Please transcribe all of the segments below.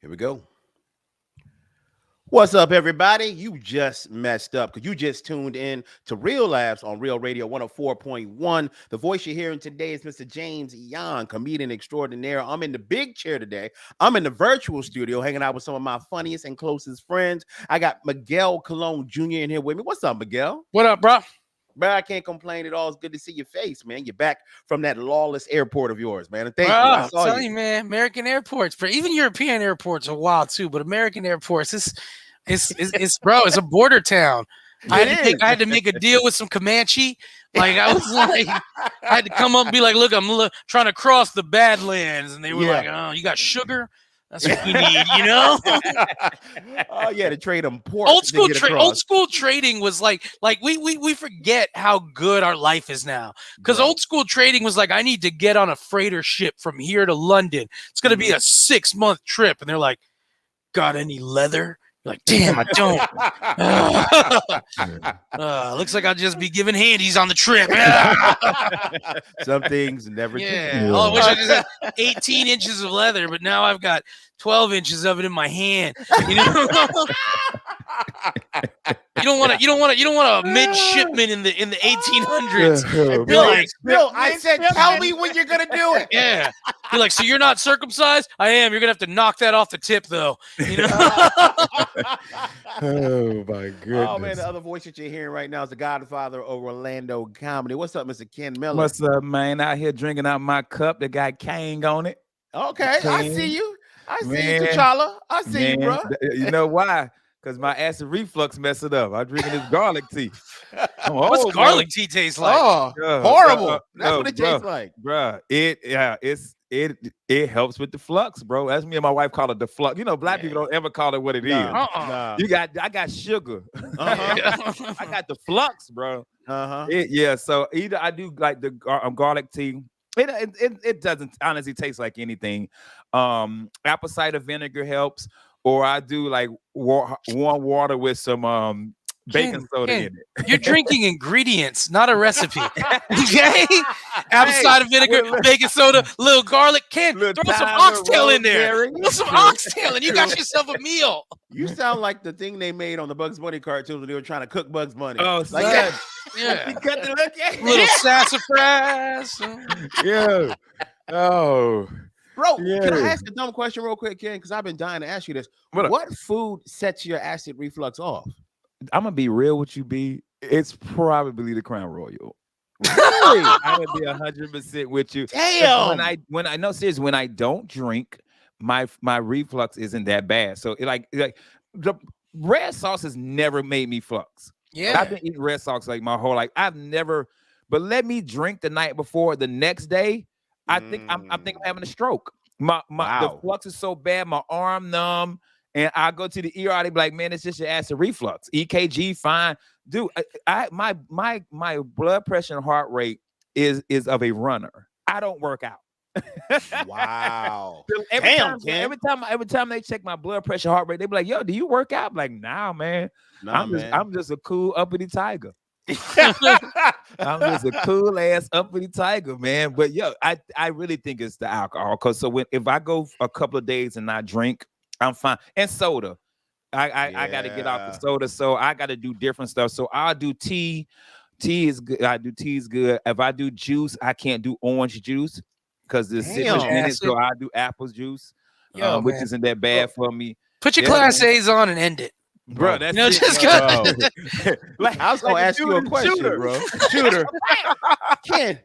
Here we go. What's up, everybody? You just messed up because you just tuned in to Real Labs on Real Radio 104.1. The voice you're hearing today is Mr. James Young, comedian extraordinaire. I'm in the big chair today. I'm in the virtual studio hanging out with some of my funniest and closest friends. I got Miguel Colon Jr. in here with me. What's up, Miguel? What up, bro? Bro, I can't complain at all. It's good to see your face, man. You're back from that lawless airport of yours, man. And thank you. I saw you, man. American airports, even European airports are wild too. But American airports, it's bro, it's a border town. I had to make a deal with some Comanche. Like I had to come up and be like, look, I'm trying to cross the Badlands, and they were like, oh, you got sugar? That's what we need, you know. Oh yeah, to trade them pork. Old school trading was like we forget how good our life is now. Because old school trading was like, I need to get on a freighter ship from here to London. It's gonna be a 6-month trip, and they're like, got any leather? You're like, damn, I don't. Looks like I'll just be giving handies on the trip. Some things never. Yeah. Oh, I wish I just had 18 inches of leather, but now I've got 12 inches of it in my hand. You know. You don't want a midshipman in the 1800s. Bill, I said, tell me when you're gonna do it. Yeah. You're like, so you're not circumcised? I am. You're gonna have to knock that off the tip, though. You know. Oh my goodness. Oh man, the other voice that you're hearing right now is the Godfather of Orlando comedy. What's up, Mr. Ken Miller? What's up, man? Out here drinking out my cup that got Kang on it. Okay, I see you. I see you, T'Challa. I see you, bro. You know why? Because my acid reflux messed it up. I'm drinking this garlic tea. What's garlic tea taste like? Oh, horrible. That's what it tastes like. Bro, it helps with the flux, bro. That's me and my wife call it the flux. You know, black people don't ever call it what it is. Nah. I got sugar. I got the flux, bro. So either I do like the garlic tea. It doesn't honestly taste like anything. Apple cider vinegar helps. Or I do like warm water with some baking soda in it. You're drinking ingredients, not a recipe. Okay? Apple cider vinegar, baking soda, little garlic. Throw some oxtail in there. Throw some oxtail and you got yourself a meal. You sound like the thing they made on the Bugs Bunny cartoons when they were trying to cook Bugs Bunny. Oh, like that. Yeah. You cut the look at little sassafras. Yeah. Oh. Bro, can I ask a dumb question real quick, Ken? Because I've been dying to ask you this. What food sets your acid reflux off? I'm gonna be real with you, B. It's probably the Crown Royal. Really? I would be 100% with you. Damn. When I don't drink, my reflux isn't that bad. So like the red sauce has never made me flux. Yeah, I've been eating red sauce like my whole life. I've never, but let me drink the night before, the next day. I think I'm having a stroke. The flux is so bad, my arm numb, and I go to the ER. They be like, "Man, it's just your acid reflux. EKG, fine, dude." My blood pressure and heart rate is of a runner. I don't work out. Wow. Every time they check my blood pressure, heart rate, they be like, "Yo, do you work out?" I'm like, nah, man. I'm just a cool uppity tiger. I'm just a cool ass uppity tiger, man. But I really think it's the alcohol. Cause if I go a couple of days and not drink, I'm fine. And soda, I got to get off the soda, so I got to do different stuff. So I'll do tea. Tea is good. Tea is good. If I do juice, I can't do orange juice because there's citrus in it. So I do apple juice, which isn't that bad for me. Put your Class A's on and end it. Bro, that's just good. Like, I was gonna ask you a question, bro. Shooter. Ken,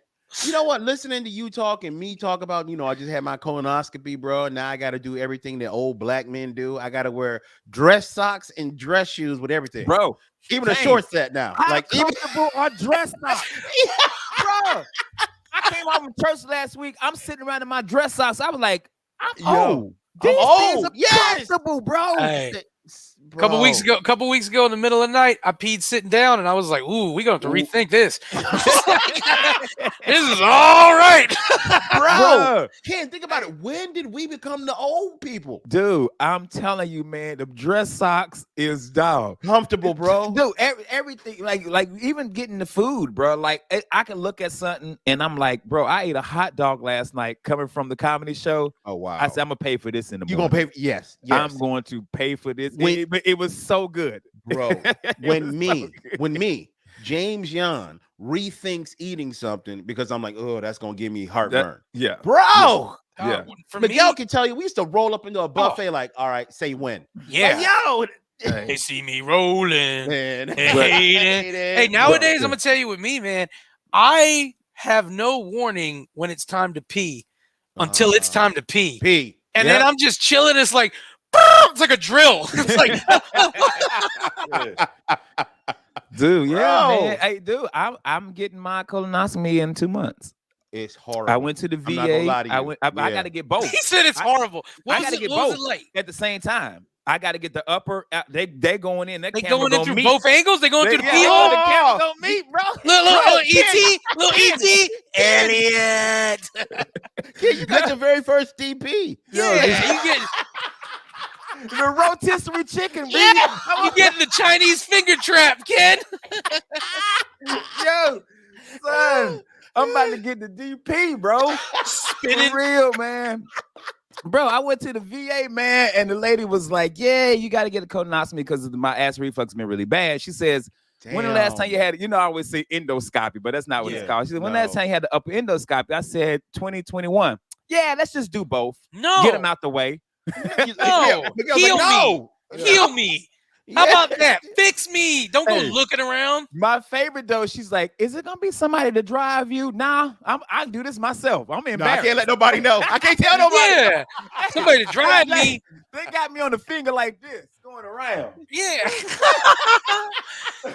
you know what? Listening to you talk and me talk about, I just had my colonoscopy, bro. Now I got to do everything that old black men do. I got to wear dress socks and dress shoes with everything, bro. Even a short set now. Like comfortable or dress socks, bro. I came home from church last week. I'm sitting around in my dress socks. I was like, I'm old. These things are comfortable, bro. Hey. Couple weeks ago, in the middle of the night, I peed sitting down, and I was like, "Ooh, we gonna have to rethink this. This is all right, bro." Can't think about it. When did we become the old people, dude? I'm telling you, man, the dress socks is dog comfortable, bro. Dude, everything, like even getting the food, bro. Like I can look at something, and I'm like, bro, I ate a hot dog last night coming from the comedy show. Oh wow! I said I'm gonna pay for this in the morning. You gonna pay? Yes. I'm going to pay for this. It was so good, bro. When me, James Yan rethinks eating something because I'm like, oh, that's gonna give me heartburn. Bro. Yeah. Miguel can tell you we used to roll up into a buffet like, all right, say when. Yeah. Like, yo. They see me rolling. Man. Hey, nowadays I'm gonna tell you with me, man. I have no warning when it's time to pee until it's time to pee. And then I'm just chilling. It's like, it's like a drill. It's like, dude, man. Hey, dude, I'm getting my colonoscopy in 2 months. It's horrible. I went to the VA. I got to get both. He said it's horrible. I got to get both at the same time. I got to get the upper. They going in. They going in through both angles. They going through the pee hole. The camera gonna meet, bro. Little ET, Elliot. Yeah, you got your very first DP. Yeah, you get the rotisserie chicken. Yeah, you getting the Chinese finger trap, kid. Yo, son, I'm about to get the DP, bro. Spinning for real, man. Bro, I went to the VA, man, and the lady was like, yeah, you got to get a colonoscopy because my ass reflux been really bad. She says, when the last time you had, I always say endoscopy, but that's not what it's called. She said, when the last time you had the upper endoscopy? I said, 2021. Yeah, let's just do both. No. Get them out the way. No. Heal me. How about that? Fix me. Don't go looking around. My favorite though, she's like, "Is it gonna be somebody to drive you?" Nah, I do this myself. I'm embarrassed. I can't let nobody know. I can't tell nobody. Yeah, somebody to drive me. They got me on the finger like this, going around. Yeah,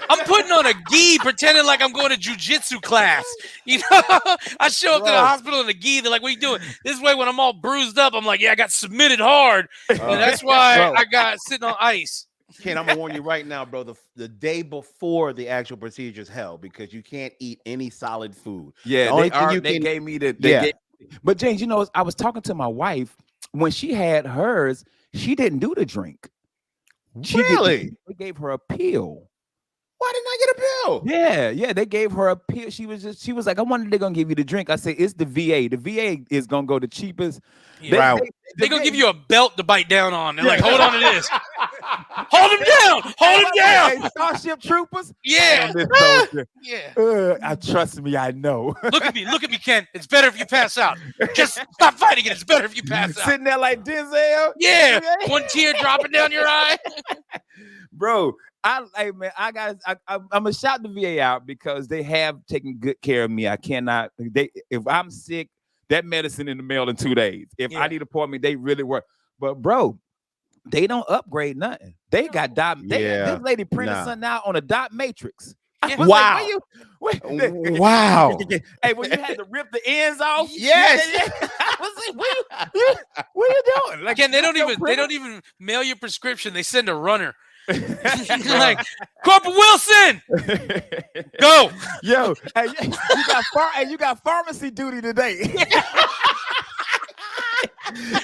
I'm putting on a gi, pretending like I'm going to jujitsu class. I show up to the hospital in a gi. They're like, "What are you doing?" This way, when I'm all bruised up, I'm like, "Yeah, I got submitted hard, and that's why I got sitting on ice." Ken, I'm gonna warn you right now, bro. The day before the actual procedure is hell because you can't eat any solid food. Yeah, they gave me but James, I was talking to my wife when she had hers. She didn't do the drink. Really? They gave her a pill. Why didn't I get a pill? Yeah, they gave her a pill. She was like, I wonder they're gonna give you the drink. I said, it's the VA. The VA is gonna go the cheapest. Yeah. They're gonna give you a belt to bite down on. They're like, hold on to this. Hold him down. Hold him down. Hey, Starship Troopers. Yeah. Trust me, I know. Look at me, Ken. It's better if you pass out. Just stop fighting it. It's better if you pass out. Sitting there like Denzel. Yeah. One tear dropping down your eye. Bro, I'm gonna shout the VA out because they have taken good care of me. I cannot. If I'm sick, that medicine in the mail in 2 days. If I need an appointment, they really work. But bro, they don't upgrade nothing. They got dot. This lady printed something out on a dot matrix. Wow. Wow. Hey, when you had to rip the ends off. Yes. I was like, what are you doing? Like, again, they don't even mail your prescription. They send a runner. Like, Corporal Wilson, go. Yo, you got pharmacy duty today.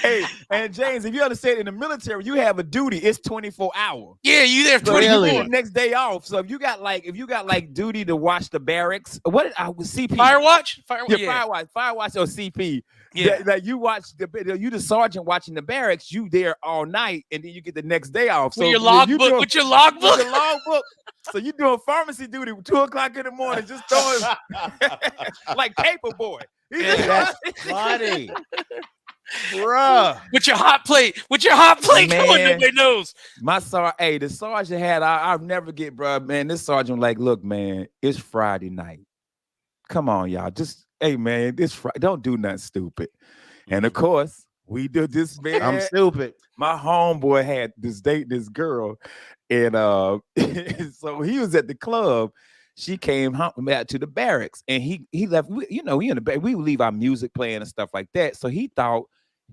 Hey, and James, if you understand, in the military, you have a duty. It's 24 hours. Yeah, you there 24. You the next day off. So if you got like duty to watch the barracks, what I was CP Firewatch, Firewatch or CP. Yeah, that you watch you the sergeant watching the barracks. You there all night, and then you get the next day off. So with your logbook. So you doing pharmacy duty 2:00 in the morning, just throwing like paper boy. That's funny. Bruh. With your hot plate going through their nose. The sergeant had, I'll never get, bruh, man. This sergeant like, look, man, it's Friday night. Come on, y'all. Just, hey, man, don't do nothing stupid. And of course, we do this, man. I'm stupid. My homeboy had this girl, and so he was at the club. She came back to the barracks, and he left. We in the back. We would leave our music playing and stuff like that. So he thought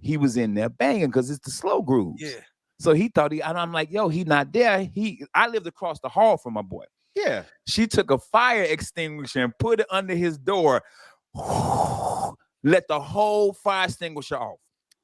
he was in there banging because it's the slow grooves. Yeah. So he thought and I'm like, yo, he not there. I lived across the hall from my boy. Yeah. She took a fire extinguisher and put it under his door. Let the whole fire extinguisher off.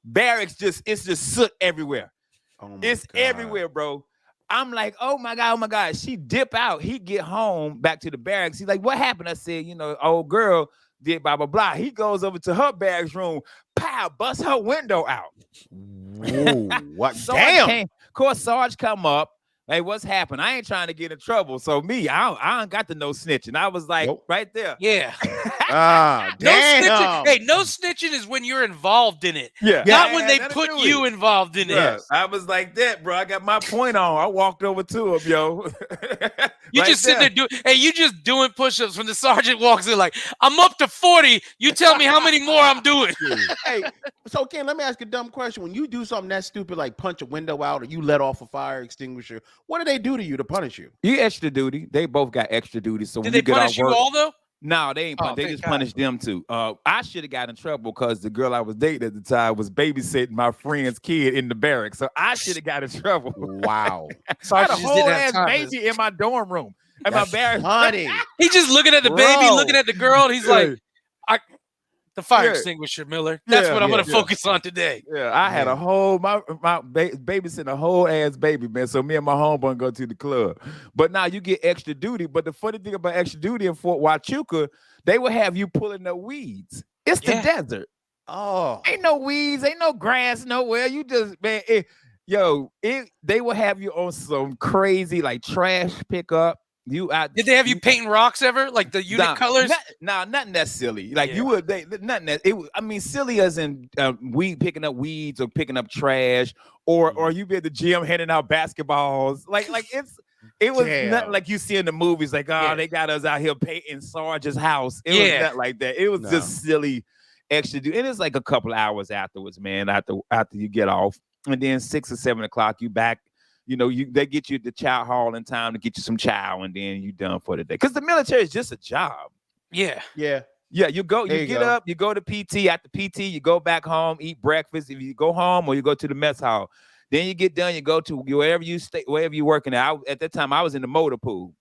Barracks it's just soot everywhere. Oh it's God. everywhere, bro. I'm like, oh my God. She dip out. He get home back to the barracks. He's like, what happened? I said, old girl did blah, blah, blah. He goes over to her barracks room, pow, bust her window out. Whoa, what? Damn. Of course, Sarge come up. Hey, what's happened? I ain't trying to get in trouble. So me, I don't got the no snitching. I was like, right there. Yeah. Damn. No snitching. Hey, no snitching is when you're involved in it. Yeah. Not when they put you involved in it. I was like that, bro. I got my point on. I walked over to him, yo. You just sitting there you just doing push-ups when the sergeant walks in like, I'm up to 40. You tell me how many more I'm doing. Hey, so Ken, let me ask you a dumb question. When you do something that stupid, like punch a window out or you let off a fire extinguisher, what do they do to you to punish you? You extra duty. They both got extra duty. So did they punish you all though? No, they ain't. They just punished them too. I should have got in trouble because the girl I was dating at the time was babysitting my friend's kid in the barracks. So I should have got in trouble. Wow. So I had a whole ass baby in my dorm room. And my barracks. Funny. He's just looking at the baby, looking at the girl, and he's like, the fire extinguisher, Miller. That's what I'm gonna focus on today. Yeah, I had a whole babysitting a whole ass baby, man. So me and my homeboy go to the club. But now you get extra duty. But the funny thing about extra duty in Fort Huachuca, they will have you pulling the weeds. It's the desert. Oh, ain't no weeds, ain't no grass nowhere. You just they will have you on some crazy like trash pickup. Did they have you painting rocks ever? Like the unit colors? Nothing that silly. Like you would, nothing that. Silly as in picking up weeds or picking up trash, or you be at the gym handing out basketballs. Like it was nothing like you see in the movies. Like they got us out here painting Sarge's house. It was not like that. It was just silly extra duty, and it's like a couple of hours afterwards, man. After you get off, and then 6 or 7 o'clock, you back. They get you the chow hall in time to get you some chow, and then you done for the day. Because the military is just a job. Yeah. Yeah. You get up, you go to PT. After PT, you go back home, eat breakfast. If you go home or you go to the mess hall, then you get done, you go to wherever you stay, wherever you're working at. At that time, I was in the motor pool.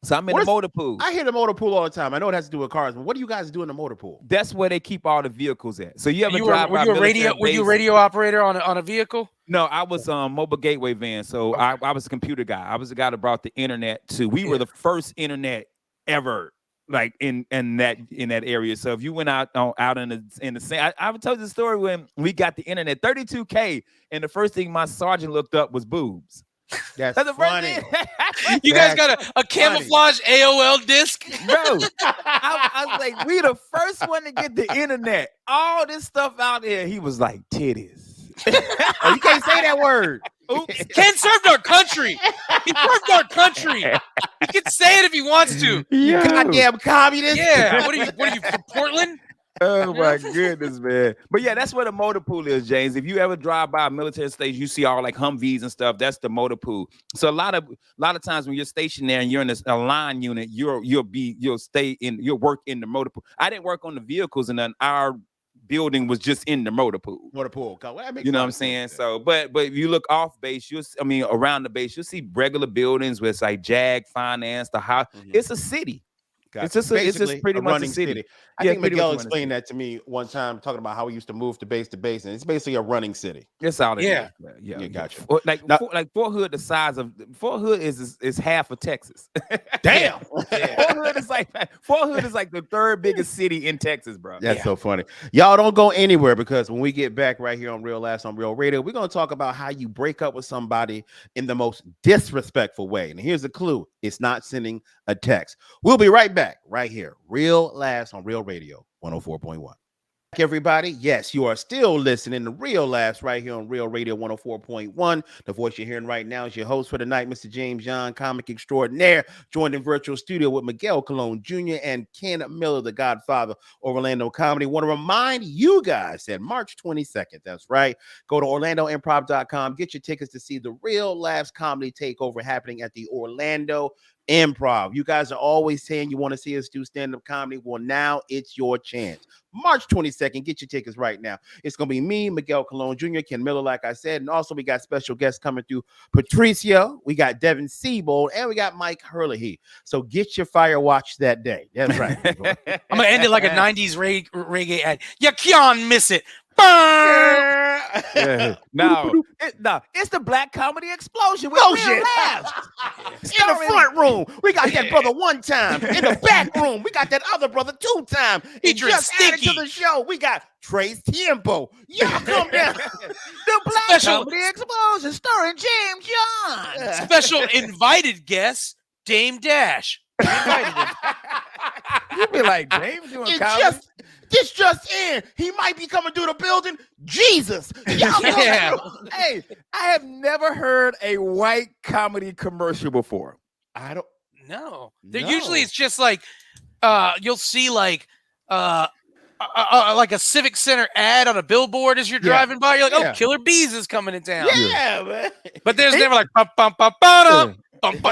So I'm in the motor pool. I hear the motor pool all the time. I know it has to do with cars, but what do you guys do in the motor pool? That's where they keep all the vehicles at. So you ever drive by were you a radio operator on a vehicle? No, I was mobile gateway van. So I was a computer guy. I was the guy that brought the internet to. We were the first internet ever, like in that area. So if you went out in the same, I've told you the story when we got the internet, 32K, and the first thing my sergeant looked up was boobs. That's funny. You guys got a camouflage AOL disc? Bro, I was like, we the first one to get the internet. All this stuff out there. He was like, titties. Oh, you can't say that word. Oops. Ken served our country. He served our country. He can say it if he wants to. You goddamn communist. Yeah. What are you from Portland? Oh my goodness, man. But yeah, that's where the motor pool is, James. If you ever drive by a military station, you see all like Humvees and stuff. That's the motor pool. So a lot of times when you're stationed there and you're in a line unit, you'll work in the motor pool. I didn't work on the vehicles, and then our building was just in the motor pool. Motor pool. Well, you know what I'm saying? So, but if you look off base, around the base, you'll see regular buildings where it's like JAG Finance, the house. Mm-hmm. It's a city. Gotcha. It's just pretty much a city. I think Miguel explained that to me one time, talking about how we used to move to base, and it's basically a running city. That's all it is. Yeah, gotcha. Like Fort Hood, the size of Fort Hood is half of Texas. Damn. Fort Hood is like the third biggest city in Texas, bro. That's so funny. Y'all don't go anywhere, because when we get back right here on Real Laughs on Real Radio, we're gonna talk about how you break up with somebody in the most disrespectful way. And here's a clue: it's not sending a text. We'll be right back right here. Real Laughs on Real Radio 104.1. Everybody, yes, you are still listening to Real Laughs right here on Real Radio 104.1. The voice you're hearing right now is your host for the night, Mr. James Young, comic extraordinaire, joined in virtual studio with Miguel Colon Jr. and Ken Miller, the godfather of Orlando comedy. Want to remind you guys that March 22nd, that's right, go to orlandoimprov.com, get your tickets to see the Real Laughs comedy takeover happening at the Orlando improv. You guys are always saying you want to see us do stand-up comedy. Well, now it's your chance. March 22nd, get your tickets right now. It's going to be me, Miguel Colon Jr., Ken Miller, like I said, and also we got special guests coming through. Patricia, we got Devin Siebold, and we got Mike Hurley. So get your fire watch that day. That's right. I'm gonna end it like a '90s reggae ad. You can't miss it. No, it's the Black Comedy Explosion with real laughs. In the front room, we got that brother one time. In the back room, we got that other brother 2 times. He just added to the show. We got Trace Tiempo. Y'all come down. The Black Comedy Explosion starring James John. Special invited guest, Dame Dash. Invited him. You'd be like, James doing comedy? This just in. He might be coming through the building. Jesus. Yeah. Hey, I have never heard a white comedy commercial before. I don't know. Usually it's just like you'll see like a Civic Center ad on a billboard as you're driving by. You're like, oh, Killer Bees is coming in town. Yeah, man. But there's never like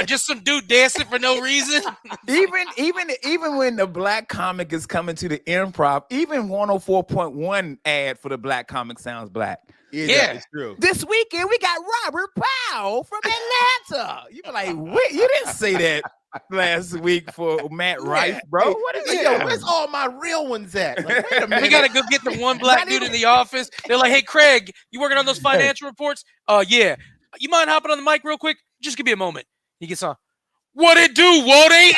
just some dude dancing for no reason. even when the black comic is coming to the improv, even 104.1 ad for the black comic sounds black. Yeah, it's true. This weekend we got Robert Powell from Atlanta. You be like, wait, you didn't say that last week for Matt Rife, bro. What is it? Yo, where's all my real ones at? Like, wait a minute. We gotta go get the one black dude in the office. They're like, hey, Craig, you working on those financial reports? Yeah. You mind hopping on the mic real quick? Just give me a moment. He gets on. What it do, Wody?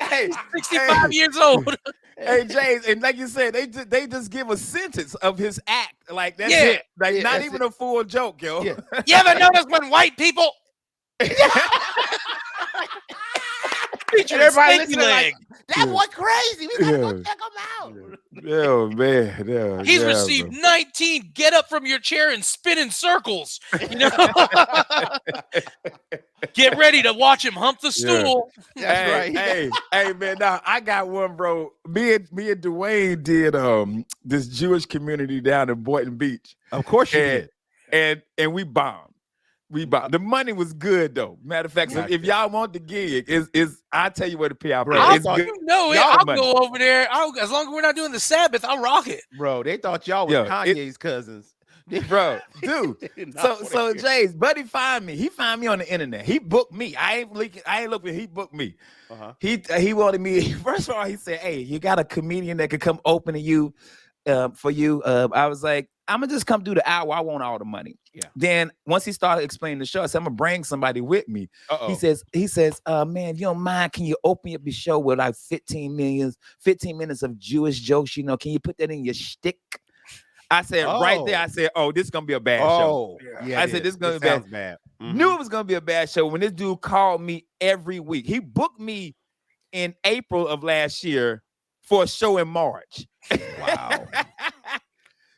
Hey, 65 years old. Hey, James, and like you said, they just give a sentence of his act. Like, that's it. Like, not even a full joke, yo. Yeah. You ever notice when white people... Everybody listening like, that boy crazy. We gotta go check him out. Oh, man. Yeah, He's received 19 get up from your chair and spin in circles. You know? Get ready to watch him hump the stool. That's right. Hey, man, now I got one, bro. Me and Dwayne did this Jewish community down in Boynton Beach. Of course you did. And we bombed. The money was good though. Matter of fact, if y'all want the gig, is I tell you where to pay out. I'll go over there. As long as we're not doing the Sabbath, I'll rock it. Bro, they thought y'all was Kanye's cousins. Bro, dude. so Jay's buddy find me. He found me on the internet. He booked me. I ain't looking. He booked me. He wanted me. First of all, he said, "Hey, you got a comedian that could come open to you, for you." I was like, I'm gonna just come do the hour. I want all the money. Yeah. Then once he started explaining the show, I said, I'm gonna bring somebody with me. He says, man, if you don't mind, can you open up your show with like 15 minutes of Jewish jokes? You know, can you put that in your shtick? I said right there, I said, oh, this is gonna be a bad show. Yeah, I said, this is gonna be bad. Mm-hmm. Knew it was gonna be a bad show when this dude called me every week. He booked me in April of last year for a show in March. Wow.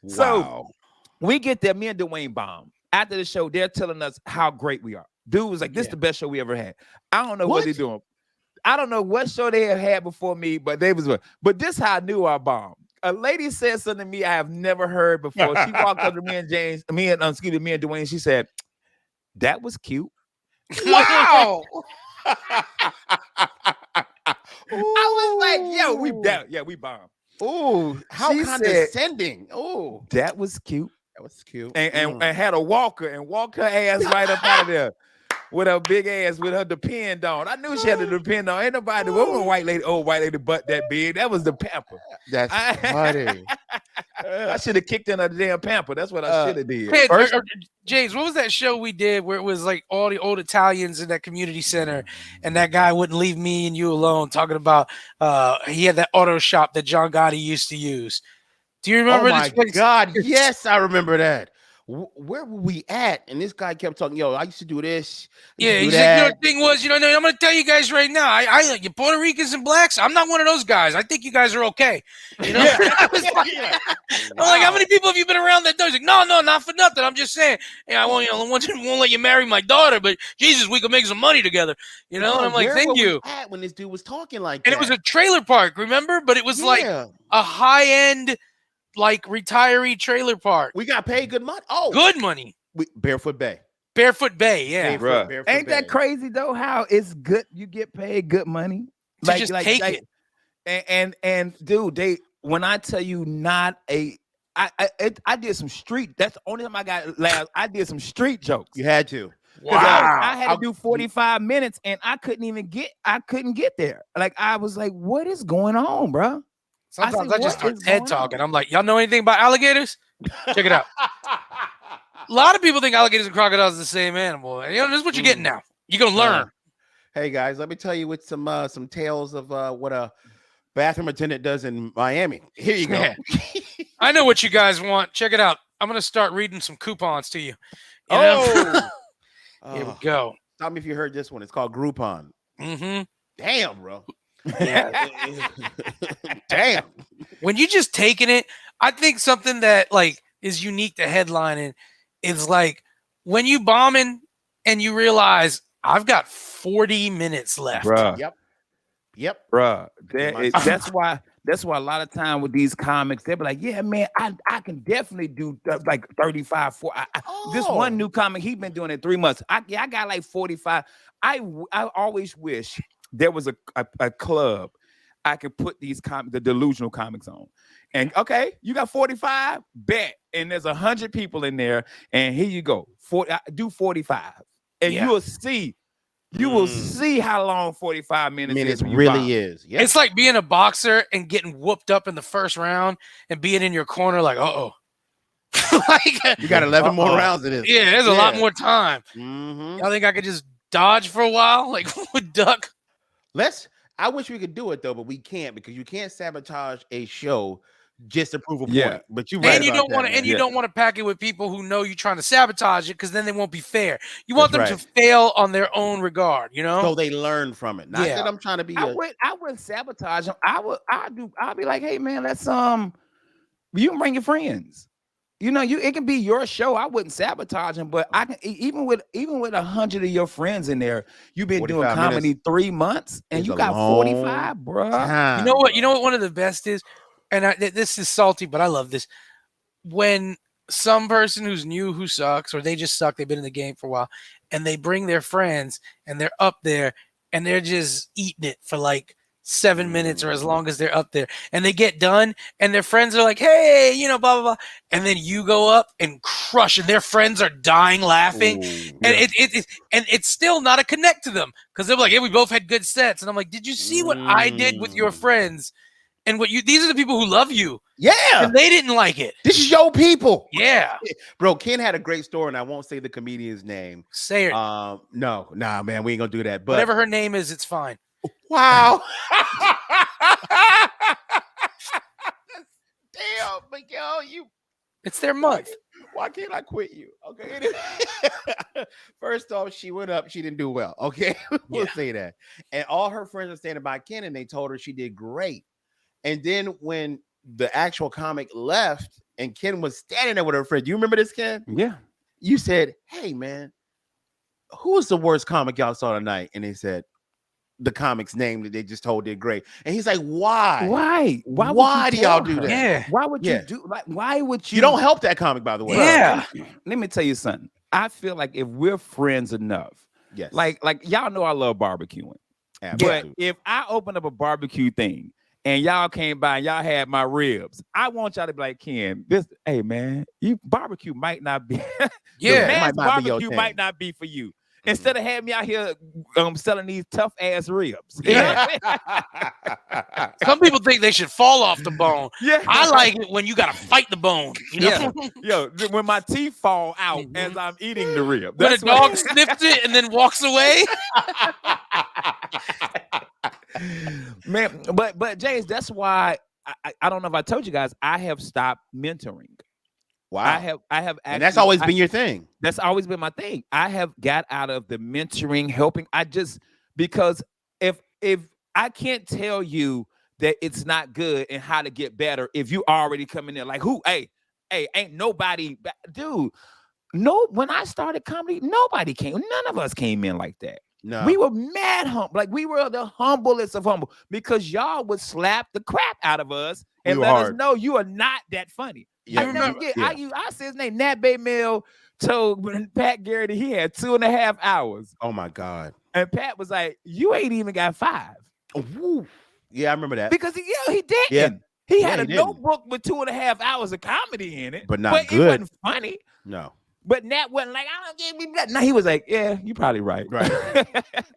So we get there, me and Dwayne bomb. After the show, they're telling us how great we are. Dude was like, this is the best show we ever had. I don't know what they're doing. I don't know what show they have had before me, but they was. But this how I knew I bombed. A lady said something to me I have never heard before. She walked up to me and Dwayne. She said, that was cute. Wow. I was like, yo, we bombed. Oh, how condescending. Oh, that was cute. That was cute. And had a walker and walked her ass right up out of there with her big ass with her depend on. I knew she had to depend on. Ain't nobody, what was old white lady butt that big? That was the pamper. That's funny. I should have kicked in a damn pamper. That's what I should have did. Hey, James, what was that show we did where it was like all the old Italians in that community center and that guy wouldn't leave me and you alone talking about he had that auto shop that John Gotti used to use. Do you remember this place? God, yes, I remember that. Where were we at? And this guy kept talking, yo, I used to do this. Yeah, he's like, the thing was, I'm going to tell you guys right now, I you Puerto Ricans and blacks, I'm not one of those guys. I think you guys are okay. You know? I was like, I'm like, how many people have you been around that does? Like, no, not for nothing. I'm just saying, I won't let you marry my daughter, but Jesus, we can make some money together. You know? And I'm like, thank you. At when this dude was talking like that. And it was a trailer park, remember? But it was like a high-end, like retiree trailer park. We got paid good money. Oh, good money. Barefoot Bay. Barefoot Bay, yeah. Bruh. Ain't that crazy though? How it's good, you get paid good money. To just take it. And dude, when I tell you I did some street. That's the only time I got laughs. I did some street jokes. You had to. Wow. I had to do 45 minutes and I couldn't get there. Like I was like, what is going on, bro? Sometimes I just start TED talking. I'm like, y'all know anything about alligators? Check it out. A lot of people think alligators and crocodiles are the same animal. You know, this is what you're getting now. You're gonna learn. Hey guys, let me tell you with some tales of what a bathroom attendant does in Miami. Here you go. I know what you guys want. Check it out. I'm gonna start reading some coupons to you. Here we go. Tell me if you heard this one. It's called Groupon. Mm-hmm. Damn, bro. Damn. When you just taking it, I think something that like is unique to headlining is like when you bombing and you realize I've got 40 minutes left. Bruh. Yep. Bruh. That's why a lot of time with these comics, they'll be like, yeah, man, I can definitely do like 35, 40. This one new comic, he's been doing it 3 months. I got like 45. I always wish there was a club I could put the delusional comics on. And okay, you got 45, bet. And there's 100 people in there. And here you go. Do 45. And you will see. You will see how long 45 minutes really is. Yep. It's like being a boxer and getting whooped up in the first round and being in your corner like, like, you got 11 more rounds of this. Yeah, there's a lot more time. I think I could just dodge for a while, like duck. I wish we could do it though, but we can't because you can't sabotage a show just to prove a point. But you you don't want to, and you don't want to pack it with people who know you're trying to sabotage it because then they won't be fair. You want them to fail on their own regard, you know, so they learn from it. Not that I'm trying to be. I wouldn't sabotage them. I'll be like, hey man, let's you can bring your friends. You know, it can be your show. I wouldn't sabotage them, but I can even with 100 of your friends in there. You've been doing comedy 3 months, and you got 45, bro. You know what? You know what? One of the best is, and this is salty, but I love this. When some person who's new who sucks, or they just suck, they've been in the game for a while, and they bring their friends, and they're up there, and they're just eating it for like 7 minutes or as long as they're up there, and they get done and their friends are like, hey, you know, blah blah blah, and then you go up and crush and their friends are dying laughing. And it's still not a connect to them because they're like, yeah, we both had good sets, and I'm like, did you see what I did with your friends? And these are the people who love you. Yeah. And they didn't like it. This is your people. Yeah. Bro, Ken had a great story, and I won't say the comedian's name. Say it. No, man, we ain't gonna do that. But whatever her name is, it's fine. Wow. Damn, but it's their month. Why can't I quit you? Okay. First off, she went up, she didn't do well. Okay. We'll say that. And all her friends are standing by Ken, and they told her she did great. And then when the actual comic left and Ken was standing there with her friend, do you remember this, Ken? Yeah. You said, hey man, who was the worst comic y'all saw tonight? And they said, the comic's name that they just told did great. And he's like, why do y'all do that? Yeah. Why would you do like why would you? You don't help that comic, by the way. Yeah. Let me tell you something. I feel like if we're friends enough, yes, like y'all know I love barbecuing. Absolutely. But if I open up a barbecue thing and y'all came by and y'all had my ribs, I want y'all to be like, Ken, hey man, you barbecue might not be barbecue might not be for you. Instead of having me out here selling these tough ass ribs. Yeah. Some people think they should fall off the bone. Yeah. I like it when you gotta fight the bone. You know? Yo, when my teeth fall out as I'm eating the rib. When a dog sniffs it and then walks away. Man, but James, that's why I don't know if I told you guys, I have stopped mentoring. Wow. I have actually, and that's always been your thing. That's always been my thing. I have got out of the mentoring, helping. Because if I can't tell you that it's not good and how to get better if you already come in there like ain't nobody, dude. No, when I started comedy, none of us came in like that. No. We were mad humble. Like we were the humblest of humble because y'all would slap the crap out of us and let us know you are not that funny. Yeah, I never get. I said his name. Nat Baymel told Pat Garrity he had 2.5 hours. Oh my God! And Pat was like, "You ain't even got 5." Woo. Yeah, I remember that. Because he didn't. Yeah. He Yeah, had he a didn't. notebook with 2.5 hours of comedy in it, But not it good. wasn't funny. No. But Nat wasn't like, I don't give me that. No, he was like, yeah, you probably right. Right.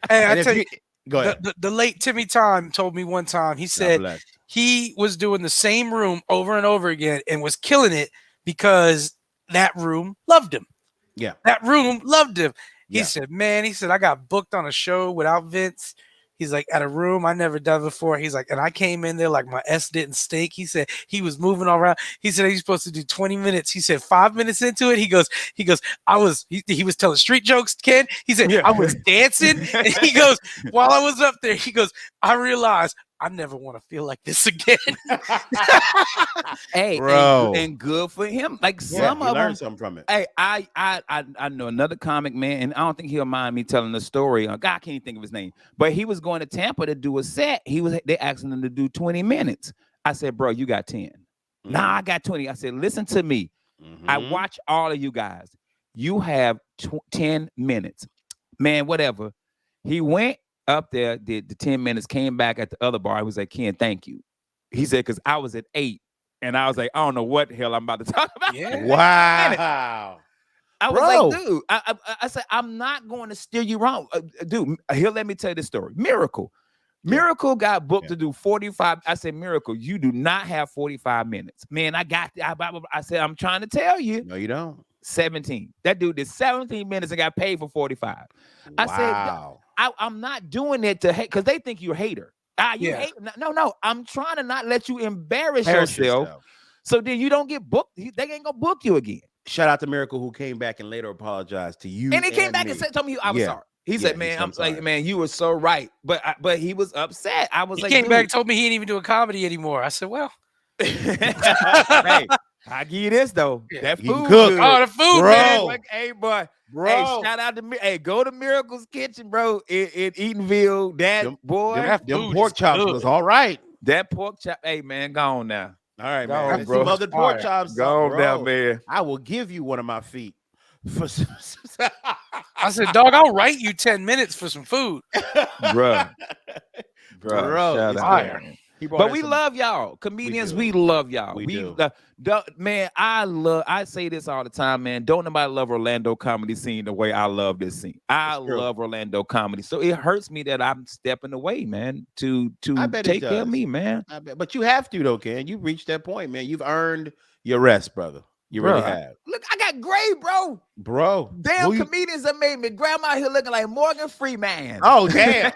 Hey, I tell you, go ahead. The late Timmy Time told me one time. He God said bless. he was doing the same room over and over again and was killing it because that room loved him. Yeah. That room loved him. He Yeah. said, man, he said, I got booked on a show without Vince. He's like, at a room I never done before. He's like, and I came in there like my S didn't stink. He said he was moving all around. He said he's supposed to do 20 minutes. He said 5 minutes into it, he goes, he was telling street jokes, Ken. He said, I was dancing. And he goes, while I was up there, he goes, I realized I never want to feel like this again. Hey, bro, and good for him. Like some of learned them, something from it. Hey, I know another comic man, and I don't think he'll mind me telling the story. God, I can't even think of his name, but he was going to Tampa to do a set. They asking him to do 20 minutes. I said, bro, you got 10. Nah, I got 20. I said, listen to me. I watch all of you guys. You have 10 minutes, man. Whatever. He went up there, did the 10 minutes, came back at the other bar. He was like, Ken, thank you. He said, because I was at 8. And I was like, I don't know what the hell I'm about to talk about. Yeah. Wow. I was like, dude, I said, I'm not going to steer you wrong. Dude, here, let me tell you this story. Miracle got booked to do 45. I said, Miracle, you do not have 45 minutes. Man, I said, I'm trying to tell you. No, you don't. 17. That dude did 17 minutes and got paid for 45. Wow. I said, I'm not doing it to hate because they think you're a hater. You hate. No. I'm trying to not let you embarrass yourself. So then you don't get booked. They ain't gonna book you again. Shout out to Miracle, who came back and later apologized to you. And he came back and told me I was sorry. He said, "Man, I'm like, man, you were so right." But he was upset. I was like, he came back and told me he didn't even do a comedy anymore. I said, well, hey, I give you this though. That food, cook. Oh, the food, bro. man. Like, hey, boy. Bro. Hey, shout out to me. Hey, go to Miracle's Kitchen, bro. In Eatonville. Them pork chops was all right. That pork chop. Hey, man, go on now. All right, go man. On, bro. Some other pork chops. Go on now, man. I will give you one of my feet. I said, dog, I'll write you 10 minutes for some food. Bro. Shout out. But we love y'all. Comedians, we love y'all. We do. Man, I say this all the time, man. Don't nobody love Orlando comedy scene the way I love this scene. I love Orlando comedy. So it hurts me that I'm stepping away, man, to take care of me, man. But you have to, though, Ken. You've reached that point, man. You've earned your rest, brother. You really have. Look, I got gray, bro. Bro. Damn comedians that made me grandma here looking like Morgan Freeman. Oh, damn.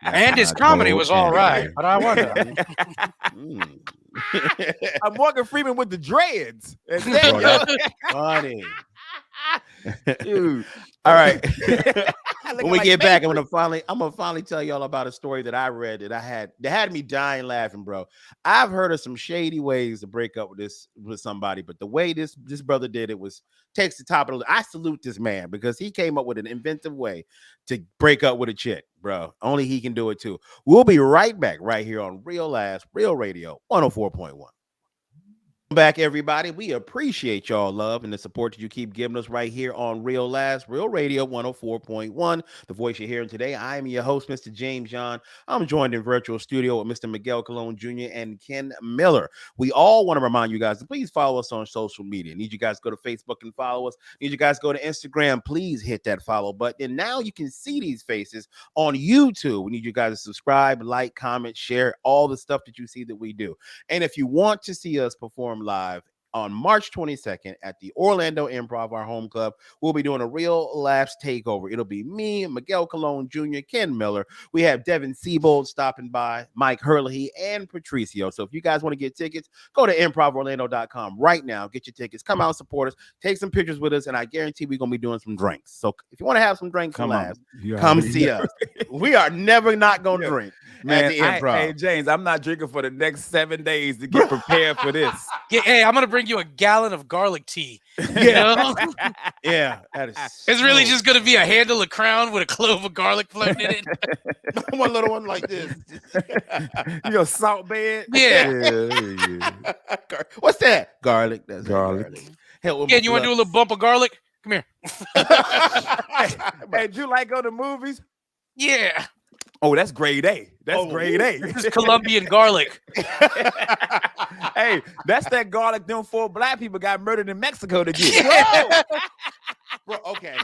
And his comedy was all right. But I wonder. I'm Morgan Freeman with the dreads. Bro, that's funny. Dude. All right. When we get back, I'm gonna finally tell y'all about a story that I read that had me dying laughing, bro. I've heard of some shady ways to break up with somebody, but the way this brother did it takes the top of the list. I salute this man because he came up with an inventive way to break up with a chick, bro. Only he can do it too. We'll be right back right here on Real Last Real Radio 104.1. Back, everybody. We appreciate y'all love and the support that you keep giving us right here on Real Last Real Radio 104.1. The voice you're hearing today. I am your host, Mr. James John. I'm joined in virtual studio with Mr. Miguel Colon Jr. and Ken Miller. We all want to remind you guys to please follow us on social media. Need you guys to go to Facebook and follow us. Need you guys to go to Instagram. Please hit that follow button. And now you can see these faces on YouTube. We need you guys to subscribe, like, comment, share all the stuff that you see that we do. And if you want to see us perform live on March 22nd at the Orlando Improv, our home club, we'll be doing a Real Laughs takeover. It'll be me, Miguel Colon Jr., Ken Miller. We have Devin Siebold stopping by, Mike Hurley, and Patricio. So if you guys want to get tickets, go to improvorlando.com right now. Get your tickets. Come out, support us. Take some pictures with us, and I guarantee we're going to be doing some drinks. So if you want to have some drinks and laughs, come see us. We are never not going to drink. Man, at the Improv. Hey, James, I'm not drinking for the next 7 days to get prepared for this. Hey, I'm going to bring pouring you a gallon of garlic tea. Yeah. You know? Yeah, that is. It's really just going to be a handle of Crown with a clove of garlic floating in it. one little one like this. Your salt bed. Yeah. What's that? Garlic. That's Garlic. Hell, Yeah, you want to do a little bump of garlic? Come here. Hey, do you like go to movies? Yeah. Oh, that's grade A. That's grade A. This is Colombian garlic. Hey, that's that garlic them 4 black people got murdered in Mexico to get. Yeah. Bro, okay.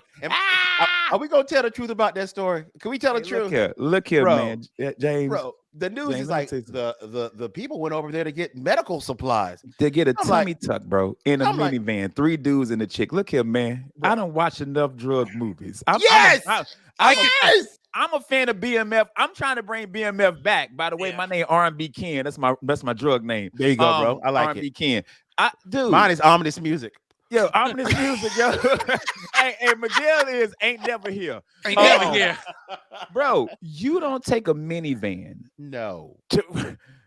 Are we gonna tell the truth about that story? Can we tell the truth? Look here, Bro. man. James. Bro, the news James, is let me like tell you the people went over there to get medical supplies. To get a I'm tummy tuck, bro, in a I'm like- minivan. 3 dudes and a chick. Look here, man. Bro. I don't watch enough drug movies. Yes! Yes! I'm a fan of BMF. I'm trying to bring BMF back. By the way, Yeah. my name R&B Ken. That's my drug name. There you go, bro. I like R&B it. Ken. Dude, Mine is ominous music. yo, ominous music, yo. hey, Miguel ain't never here. Ain't never here. Bro, you don't take a minivan. No.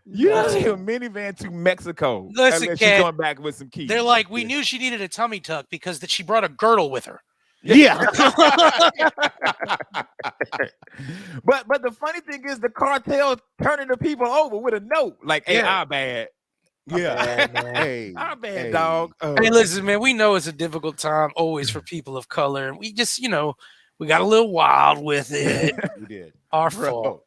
You don't take a minivan to Mexico. Listen, unless Ken, she's going back with some keys. They're like, we knew she needed a tummy tuck because that she brought a girdle with her. Yeah. But the funny thing is the cartel turning the people over with a note. Like, hey, Yeah. our bad. Yeah. Hey, our bad, hey. dog. Hey, listen, man, we know it's a difficult time always for people of color. And we just, we got a little wild with it. You did. Our Bro, fault.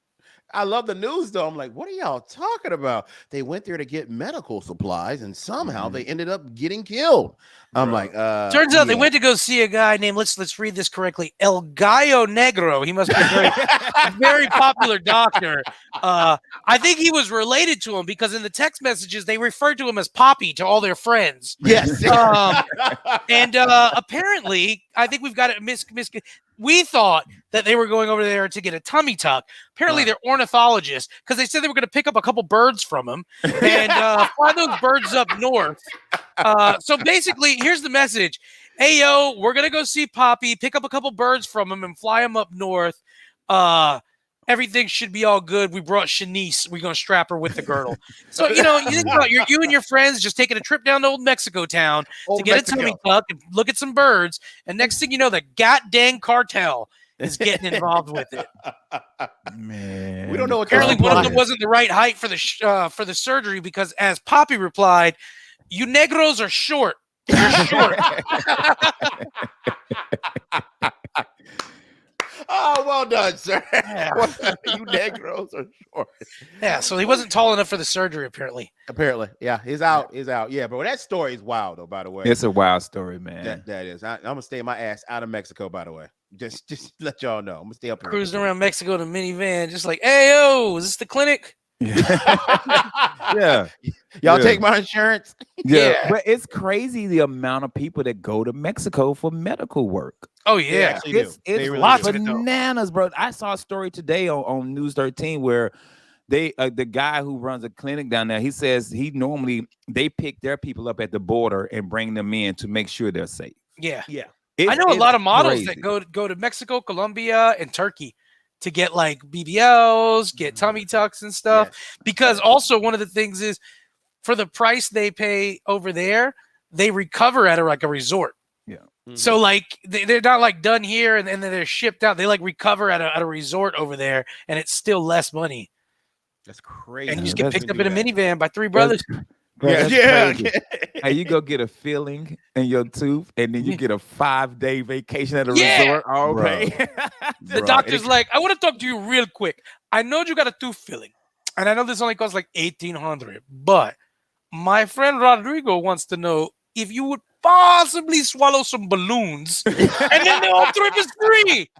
I love the news though. I'm like, what are y'all talking about? They went there to get medical supplies and somehow they ended up getting killed. I'm like, Turns out they went to go see a guy named, let's read this correctly, El Gallo Negro. He must be a very popular doctor. I think he was related to him because in the text messages, they referred to him as Poppy to all their friends. Yes. And apparently, I think we've got it we thought that they were going over there to get a tummy tuck. Apparently, they're ornithologists because they said they were going to pick up a couple birds from him and fly those birds up north. So basically, here's the message. Hey, yo, we're going to go see Poppy, pick up a couple birds from him and fly him up north. Everything should be all good. We brought Shanice. We're going to strap her with the girdle. So, you think about you and your friends just taking a trip down to old Mexico town to get a tummy tuck and look at some birds. And next thing you know, the goddamn cartel is getting involved with it. Man. We don't know what Apparently, one of them wasn't the right height for the surgery because, as Poppy replied, you negros are short. You're short. Oh, well done, sir. Yeah. You negros are short. Yeah, so he wasn't tall enough for the surgery, apparently. Apparently, yeah, he's out. He's out. Yeah, bro, that story is wild, though. By the way, It's a wild story, man. that is. I'm gonna stay my ass out of Mexico. By the way, just let y'all know. I'm gonna stay up here. Cruising around Mexico in a minivan, just like, hey, yo, is this the clinic? Yeah. Y'all take my insurance. Yeah. But it's crazy the amount of people that go to Mexico for medical work. Oh, yeah. It's really lots do. of bananas, bro. I saw a story today on News 13 where the guy who runs a clinic down there, he says they pick their people up at the border and bring them in to make sure they're safe. Yeah. Yeah. I know a lot of models crazy. that go to Mexico, Colombia, and Turkey to get like BBLs, get tummy tucks and stuff. Yes. Because also one of the things is for the price they pay over there, they recover at a resort. Yeah. Mhm. So like they're not like done here and then they're shipped out. They like recover at a resort over there, and it's still less money. That's crazy. And you just Yeah, get that's- picked up in a minivan by 3 brothers. Yeah. Hey, you go get a filling in your tooth, and then you get a 5-day vacation at a Yeah. resort. All Bro. right. The doctor's like, I want to talk to you real quick. I know you got a tooth filling, and I know this only costs like $1,800, but my friend Rodrigo wants to know if you would possibly swallow some balloons, and then the whole trip is free.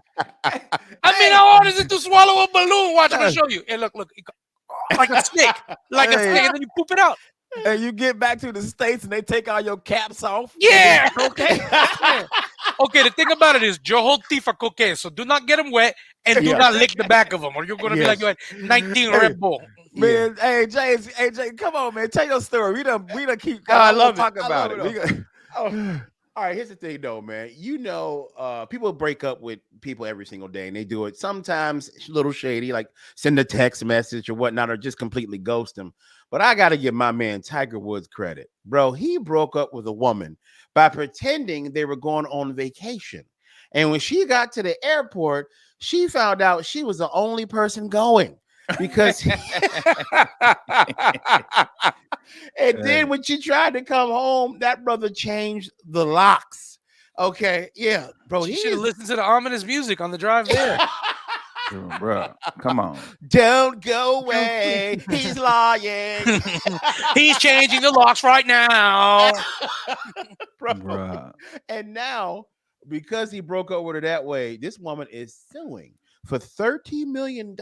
I mean, how hard is it to swallow a balloon? Watch, I'm gonna show you. Hey, look, like a snake, and then you poop it out. And you get back to the States, and they take all your caps off. Yeah. Okay. Okay, the thing about it is your whole teeth are cocaine, so do not get them wet and do not lick the back of them, or you're gonna be like you had 19 Red Bull. Man, hey James, come on, man, tell your story. We done keep. I love it. Talk I about love it. it. All right, here's the thing though, man. People break up with people every single day, and they do it sometimes a little shady, like send a text message or whatnot, or just completely ghost them. But I gotta give my man Tiger Woods credit, bro. He broke up with a woman by pretending they were going on vacation. And when she got to the airport, she found out she was the only person going because and then when she tried to come home, that brother changed the locks. Okay, yeah, bro. He should have listened to the ominous music on the drive there. Bro, come on. Don't go away. He's lying. He's changing the locks right now. Bro. Bruh. And now, because he broke up with her that way, this woman is suing for $30 million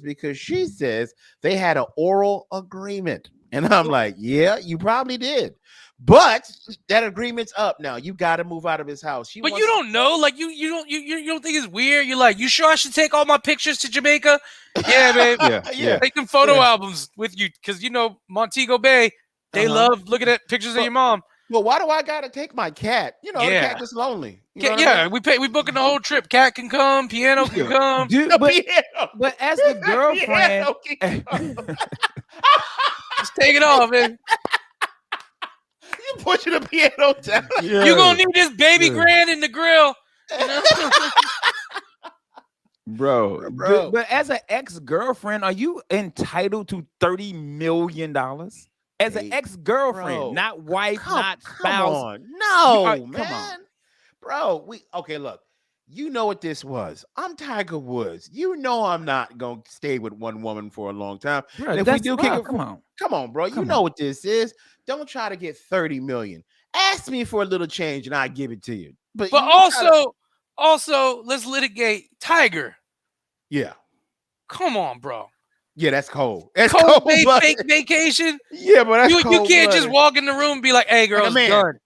because she says they had an oral agreement. And I'm like, yeah, you probably did. But that agreement's up now. You got to move out of his house. But you don't know, like you don't think it's weird. You're like, you sure I should take all my pictures to Jamaica? Yeah, babe. Yeah. Take them photo albums with you, because Montego Bay, they love looking at pictures of your mom. Well, why do I gotta take my cat? The cat is lonely. I mean? We booking the whole trip. Cat can come, piano can come. Dude, but as the girlfriend, just take it off, man. You pushing the piano down. Yeah. You gonna need this baby grand in the grill. Bro. But as an ex-girlfriend, are you entitled to $30 million? As an ex-girlfriend, not wife, not spouse. No, man. Come on. Bro, look. You know what this was. I'm Tiger Woods. You know I'm not going to stay with one woman for a long time. Bro, and if we do kick it, come on, bro. You know what this is. Don't try to get 30 million. Ask me for a little change and I give it to you. But also, let's litigate Tiger. Yeah. Come on, bro. Yeah, that's cold. That's cold fake vacation. Yeah, but that's you can't just walk in the room and be like, "Hey, girl, it's done."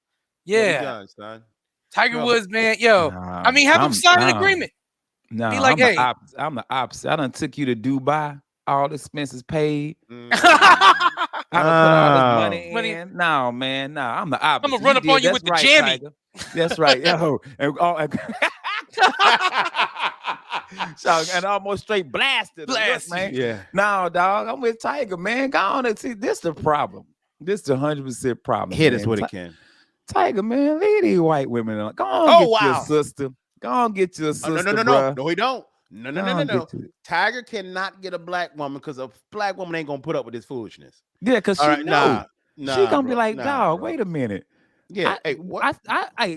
Yeah, done, son. Tiger Woods, man, yo. I mean, have him sign an agreement. No, be like, "Hey, I'm the opposite. I done took you to Dubai, all the expenses paid. I done put all this money in. No, man, no, I'm the opposite. I'm gonna run up on you with the jammy. Tiger. That's right. Yo, and almost straight blasted, man. Yeah. No, dog, I'm with Tiger, man. Go on and see. This the problem. This the 100% problem. Hit us with it, Ken. Tiger, man, leave these white women alone. Go on, get your sister. Go on, get your sister. No, he don't. No. Tiger cannot get a black woman because a black woman ain't gonna put up with this foolishness. Yeah, because she knows. She gonna be like, dog, bro. Wait a minute. Yeah,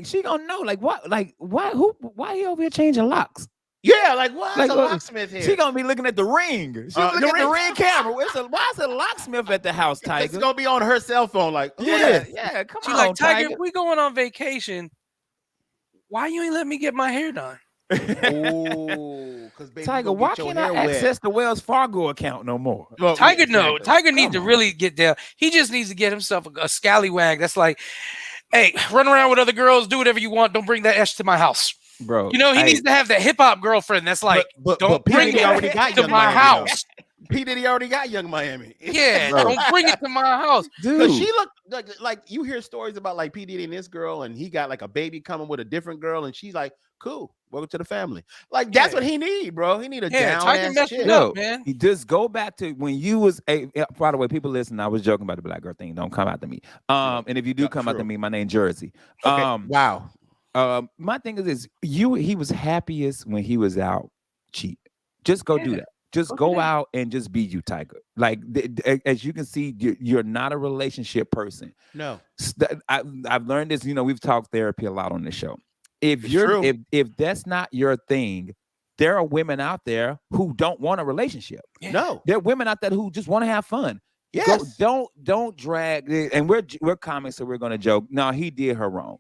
she gonna know, like what, why he over here changing locks? Yeah, like why is a locksmith here? She gonna be looking at the ring. She's looking at the ring camera. Why is a locksmith at the house, Tiger? It's gonna be on her cell phone. Like, yeah. Come on, like, Tiger. We going on vacation. Why you ain't let me get my hair done? Oh, because Tiger, why can't I access the Wells Fargo account no more? Well, Tiger, no. Tiger needs to really get down. He just needs to get himself a scallywag that's like, hey, run around with other girls, do whatever you want. Don't bring that ash to my house. Bro, he needs to have that hip hop girlfriend that's like, don't bring it to my house. P. Diddy already got Young Miami. Yeah, don't bring it to my house. Dude, she looked like you hear stories about like P. Diddy and this girl, and he got like a baby coming with a different girl, and she's like, cool, welcome to the family. Like, that's what he need, bro. He need a down-ass chick. Man. He just go back to when you was by the way, people listen, I was joking about the black girl thing. Don't come after me. And if you do come after me, my name Jersey. Okay. Wow. My thing is he was happiest when he was out cheap. Just go do that. Just go out and just be you, Tiger. Like, as you can see, you're not a relationship person. No. I've learned this. We've talked therapy a lot on this show. If that's not your thing, there are women out there who don't want a relationship. Yeah. No. There are women out there who just want to have fun. Yes. Don't drag. And we're comics, so we're gonna joke. No, he did her wrong.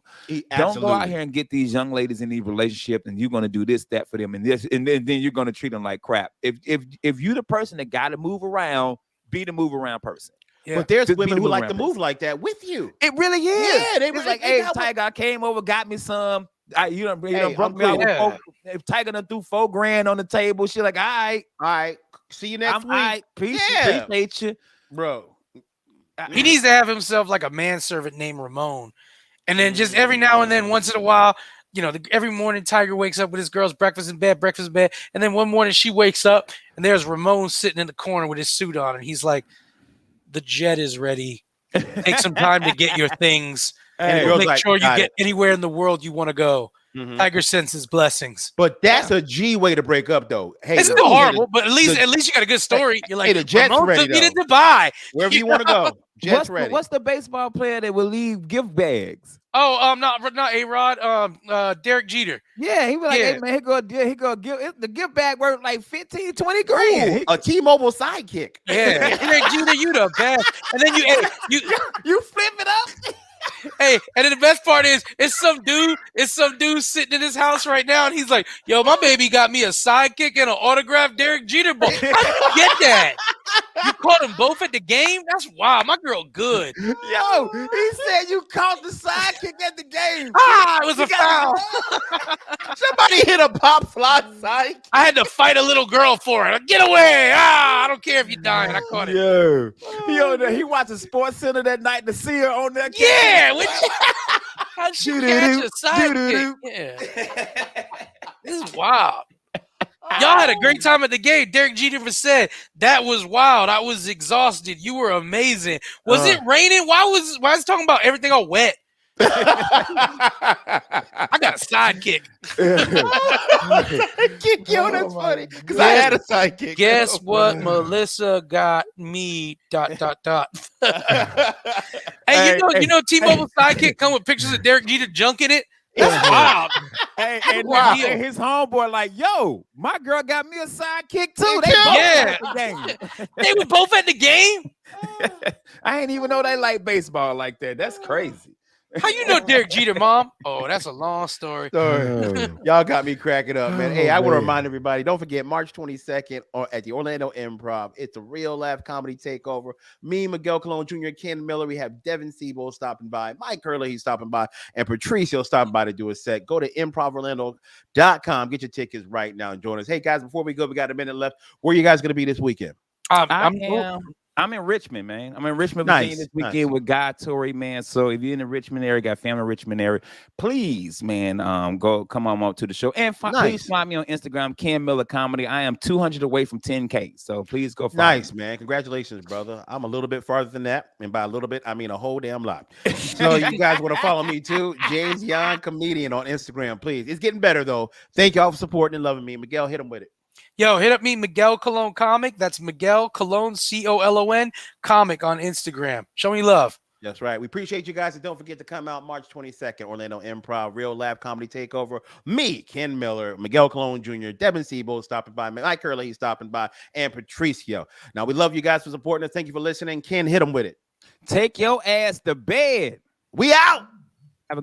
Don't go out here and get these young ladies in these relationships, and you're gonna do this, that for them, and this, and then you're gonna treat them like crap. If you're the person that got to move around, be the move around person. Yeah. But there's women who like to move like that with you. It really is. Yeah, they was like, hey, Tiger, I came over, got me some. You done broke me out. If Tiger done threw $4,000 on the table, she like, all right, see you next week. All right, appreciate you. Bro, he needs to have himself like a manservant named Ramon, And then just every now and then, once in a while, every morning Tiger wakes up with his girl's breakfast in bed. And then one morning she wakes up and there's Ramon sitting in the corner with his suit on. And he's like, the jet is ready. Take some time to get your things. And make sure you get anywhere in the world you want to go. Tiger sends his blessings. But that's a G way to break up, though. Hey, it's still horrible, but at least you got a good story. You're like, hey, the jet's ready, took me to Dubai. Wherever you want to go, jet's ready. What's the baseball player that will leave gift bags? Oh, not A-Rod, Derek Jeter. Yeah, he was like, hey man, he go give the gift bag worth like 15, 20 grand. A T-Mobile sidekick. Yeah, Derek Jeter, you the best. And then you flip it up. Hey, and then the best part is it's some dude sitting in his house right now, and he's like, yo, my baby got me a sidekick and an autographed Derek Jeter book. How did you get that? You caught them both at the game? That's wild. My girl good. Yo, he said you caught the sidekick at the game. It was a foul. Somebody hit a pop fly sidekick. I had to fight a little girl for it. Get away. I don't care if you're dying. I caught it. Yo, he watched Sports Center that night to see her on that game. Yeah. How'd she catch a sidekick? Yeah. This is wild. Y'all had a great time at the game. Derek Jeter said that was wild. I was exhausted. You were amazing. Was it raining? Why was it talking about everything all wet? I got a sidekick. Yo, that's funny. Because I had a sidekick. Guess what? Melissa got me. ... Hey, you know, T-Mobile sidekick come with pictures of Derek Jeter junking it. That's wild. Hey, and his homeboy like, yo, my girl got me a sidekick too. They both at the game. They were both at the game. I ain't even know they like baseball like that. That's crazy. How you know Derek Jeter, Mom? Oh, that's a long story. Y'all got me cracking up, man. Hey, I want to remind everybody, don't forget March 22nd at the Orlando Improv. It's a Real Laugh Comedy Takeover. Me, Miguel Colon Jr., Ken Miller. We have Devin Siebold stopping by. Mike Curley, he's stopping by. And Patricio stopping by to do a set. Go to improvorlando.com. Get your tickets right now and join us. Hey, guys, before we go, we got a minute left. Where are you guys going to be this weekend? I'm in Richmond, man. I'm in Richmond, Virginia this weekend with Guy Torrey, man. So if you're in the Richmond area, got family in Richmond area, please, man, come on up to the show. And please find me on Instagram, Ken Miller Comedy. I am 200 away from 10K. So please go find me. Man. Congratulations, brother. I'm a little bit farther than that. And by a little bit, I mean a whole damn lot. So you guys want to follow me too, James Young Comedian on Instagram, please. It's getting better, though. Thank y'all for supporting and loving me. Miguel, hit him with it. Yo, hit up me, Miguel Colon Comic. That's Miguel Colon, COLON, Comic on Instagram. Show me love. That's right. We appreciate you guys. And don't forget to come out March 22nd, Orlando Improv, Real Laugh Comedy Takeover. Me, Ken Miller, Miguel Colon Jr., Devin Siebold stopping by, Mike Curley stopping by, and Patricio. Now, we love you guys for supporting us. Thank you for listening. Ken, hit them with it. Take your ass to bed. We out.